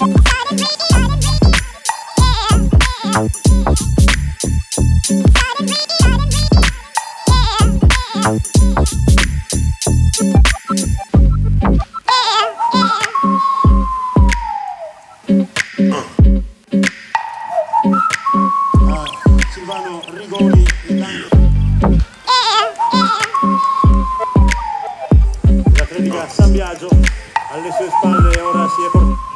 Silvano Rigoni l'atletica San Biagio alle sue spalle ora si è portato.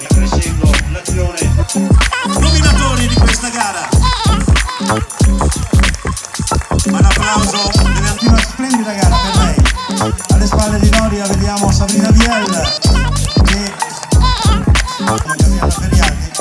Crescendo l'azione. Nominatori di questa gara. Un applauso per una splendida gara per lei. Alle spalle di Noria vediamo Sabrina Viel e Gabriella Feriati.